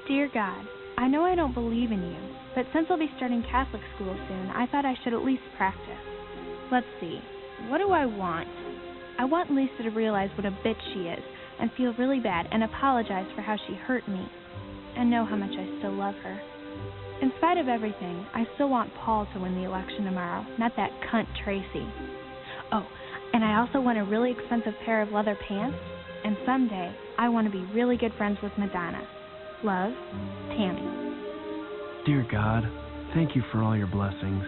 Dear God, I know I don't believe in you, but since I'll be starting Catholic school soon, I thought I should at least practice. Let's see, what do I want? I want Lisa to realize what a bitch she is and feel really bad and apologize for how she hurt me and know how much I still love her. In spite of everything, I still want Paul to win the election tomorrow, not that cunt Tracy. Oh, and I also want a really expensive pair of leather pants, and someday I want to be really good friends with Madonna. Love, Tammy. Dear God, thank you for all your blessings.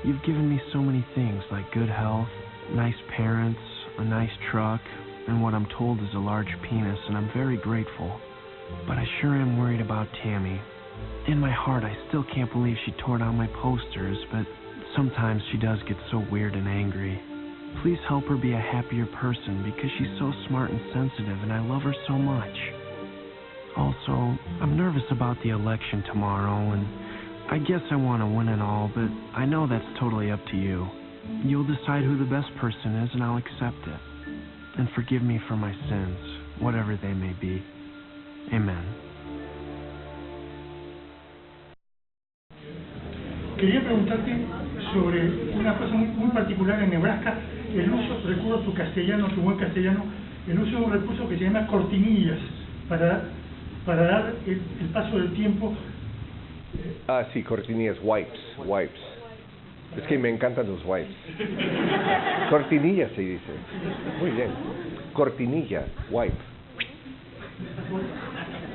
You've given me so many things like good health, nice parents, a nice truck, and what I'm told is a large penis, and I'm very grateful. But I sure am worried about Tammy. In my heart, I still can't believe she tore down my posters, but sometimes she does get so weird and angry. Please help her be a happier person because she's so smart and sensitive, and I love her so much. Also, I'm nervous about the election tomorrow, and I guess I want to win it all, but I know that's totally up to you. You'll decide who the best person is, and I'll accept it. And forgive me for my sins, whatever they may be. Amen. Quería preguntarte sobre una cosa muy particular en Nebraska, el uso, recuerdo tu castellano, tu buen castellano, el uso de un recurso que se llama cortinillas para dar el paso del tiempo. Sí, cortinillas, wipes. Es que me encantan los wipes. Cortinilla se dice. Muy bien. Cortinilla, wipe.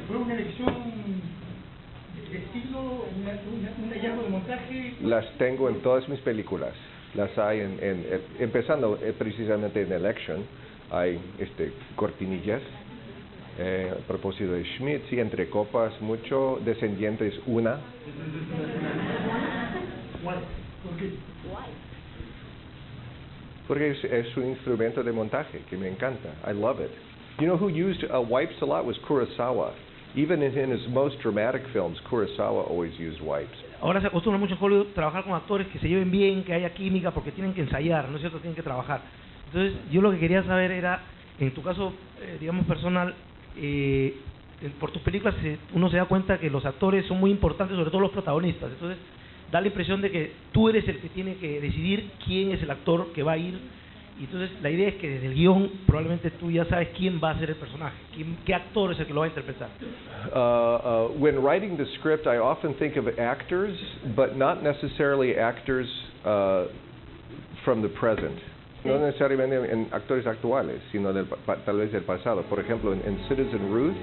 ¿Fue una elección de estilo, un hallazgo de montaje? Las tengo en todas mis películas. Las hay empezando precisamente en Election, hay cortinillas. A propósito de Schmidt, sí, Entre Copas, mucho. Descendientes, una. ¿Por qué? Porque es un instrumento de montaje que me encanta. I love it. You know who used wipes a lot was Kurosawa. Even in his most dramatic films, Kurosawa always used wipes. Ahora se acostumbra mucho en Hollywood trabajar con actores que se lleven bien, que haya química, porque tienen que ensayar, ¿no es cierto? Tienen que trabajar. Entonces, yo lo que quería saber era, en tu caso, digamos, personal, por tus películas uno se da cuenta que los actores son muy importantes, sobre todo los protagonistas. Entonces, da la impresión de que tú eres el que tiene que decidir quién es el actor que va a ir. Y entonces, la idea es que desde el guión probablemente tú ya sabes quién va a ser el personaje, qué actor es el que lo va a interpretar. When writing the script, I often think of actors, but not necessarily actors from the present. No necesariamente en actores actuales, sino tal vez del pasado. Por ejemplo, en Citizen Ruth,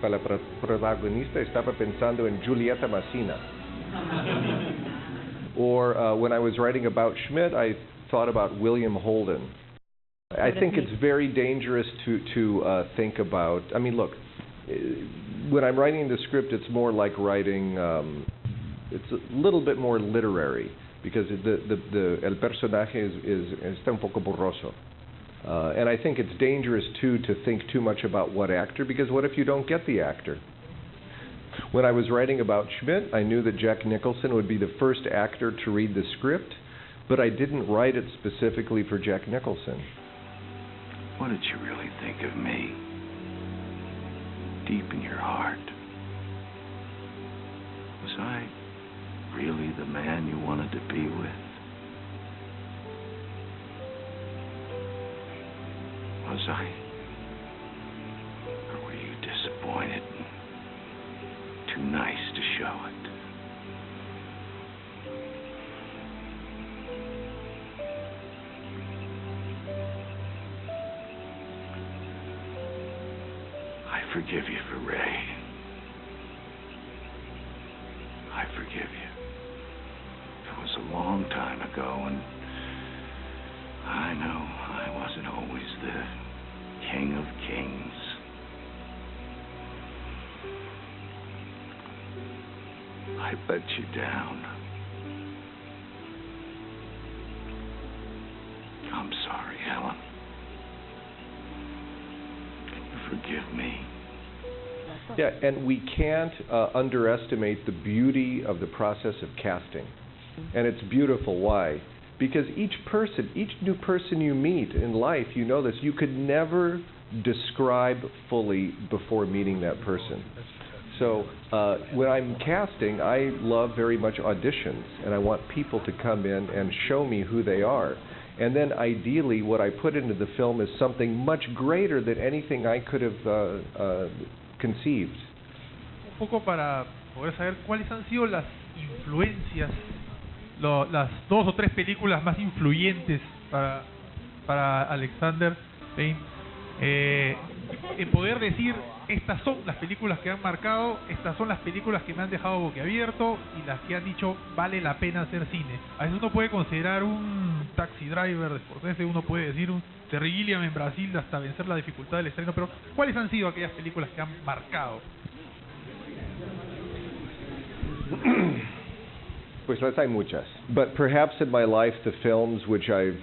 para la protagonista estaba pensando en Julieta Massina. Or when I was writing about Schmidt, I thought about William Holden. I think it's very dangerous to think about. I mean, look, when I'm writing the script, it's more like writing. It's a little bit more literary. Because el personaje está un poco borroso. And I think it's dangerous, too, to think too much about what actor, because what if you don't get the actor? When I was writing about Schmidt, I knew that Jack Nicholson would be the first actor to read the script, but I didn't write it specifically for Jack Nicholson. What did you really think of me? Deep in your heart. Was I really the man you wanted to be with? Was I? Or were you disappointed and too nice to show it? I forgive you for Ray. I forgive you. It was a long time ago, and I know I wasn't always the king of kings. I let you down. I'm sorry, Helen. Can you forgive me? Yeah, and we can't underestimate the beauty of the process of casting. And it's beautiful. Why? Because each new person you meet in life, you know this, you could never describe fully before meeting that person. So when I'm casting, I love very much auditions, and I want people to come in and show me who they are. And then ideally what I put into the film is something much greater than anything I could have conceived. Un poco para poder saber cuáles han sido las influencias, las 2 o 3 películas más influyentes para Alexander Payne, en poder decir, estas son las películas que han marcado, estas son las películas que me han dejado boquiabierto y las que han dicho vale la pena hacer cine. A veces uno puede considerar un Taxi Driver de Scorsese, uno puede decir un Terry Gilliam en Brasil hasta vencer la dificultad del estreno, pero ¿cuáles han sido aquellas películas que han marcado? Pues hay muchas, but perhaps in my life the films which I've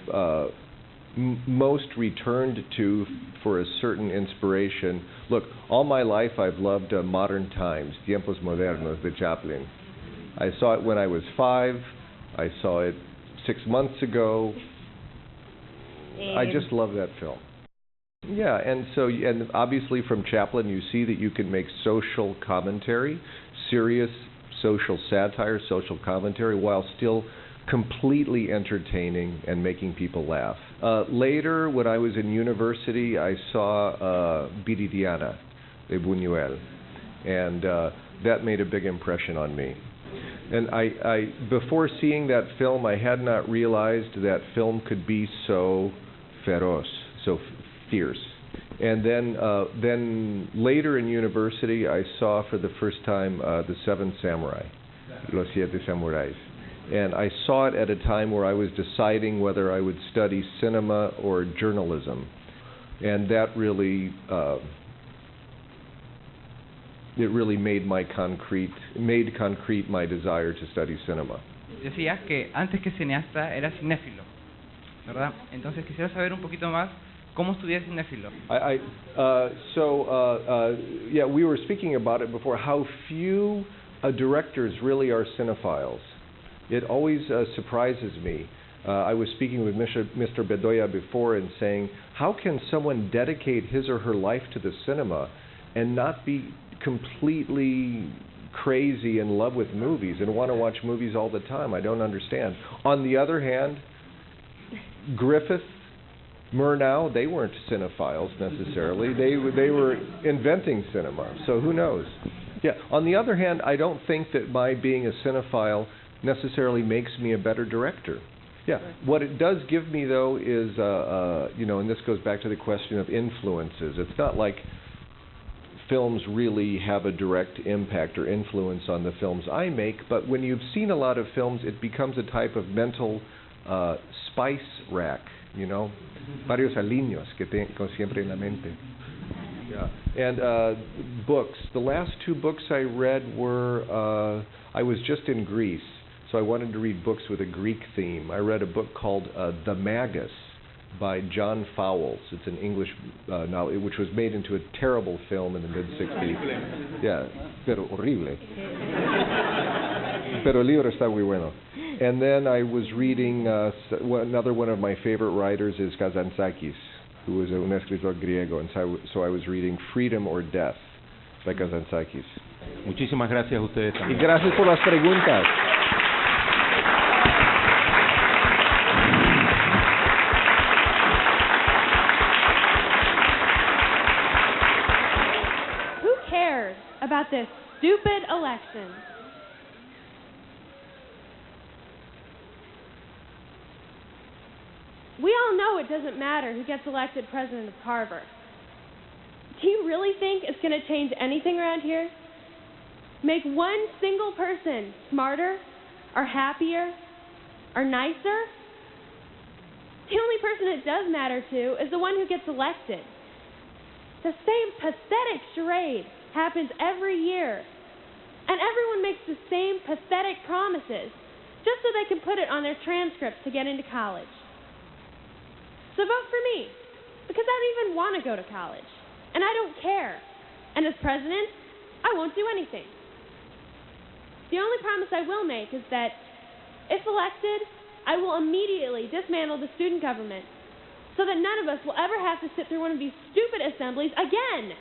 most returned to for a certain inspiration. Look, all my life I've loved Modern Times, Tiempos Modernos, de Chaplin. I saw it when I was 5. I saw it 6 months ago. I just love that film. Yeah, and obviously from Chaplin you see that you can make social commentary, serious social satire, social commentary, while still completely entertaining and making people laugh. Later, when I was in university, I saw Viridiana de Buñuel, and that made a big impression on me. And I before seeing that film, I had not realized that film could be so feroz, so fierce. And then later in university, I saw for the first time The Seven Samurai, Los Siete Samurais. And I saw it at a time where I was deciding whether I would study cinema or journalism. And that really, it really made concrete my desire to study cinema. Decías que antes que cineasta eras cinéfilo, ¿verdad? Entonces quisiera saber un poquito más cómo estudias cinéfilo. Yeah, we were speaking about it before, how few directors really are cinephiles. It always surprises me. I was speaking with Mr. Bedoya before and saying, how can someone dedicate his or her life to the cinema and not be completely crazy in love with movies and want to watch movies all the time? I don't understand. On the other hand, Griffith, Murnau, they weren't cinephiles necessarily. They were inventing cinema, so who knows? Yeah. On the other hand, I don't think that my being a cinephile necessarily makes me a better director. Yeah. What it does give me, though, is, and this goes back to the question of influences. It's not like films really have a direct impact or influence on the films I make, but when you've seen a lot of films, it becomes a type of mental spice rack, varios aliños que tengo siempre en la mente. Yeah. And books. The last 2 books I read were, I was just in Greece, so I wanted to read books with a Greek theme. I read a book called The Magus by John Fowles. It's an English novel, which was made into a terrible film in the mid-60s. Yeah, pero horrible. Pero el libro está muy bueno. And then I was reading, another one of my favorite writers is Kazantzakis, who was un escritor griego, and so I was reading Freedom or Death by Kazantzakis. Muchísimas gracias a ustedes también. Y gracias por las preguntas. Who cares about this stupid election? We all know it doesn't matter who gets elected president of Harvard. Do you really think it's going to change anything around here? Make one single person smarter, or happier, or nicer? The only person it does matter to is the one who gets elected. The same pathetic charade happens every year, and everyone makes the same pathetic promises just so they can put it on their transcripts to get into college. So vote for me, because I don't even want to go to college, and I don't care. And as president, I won't do anything. The only promise I will make is that, if elected, I will immediately dismantle the student government so that none of us will ever have to sit through one of these stupid assemblies again.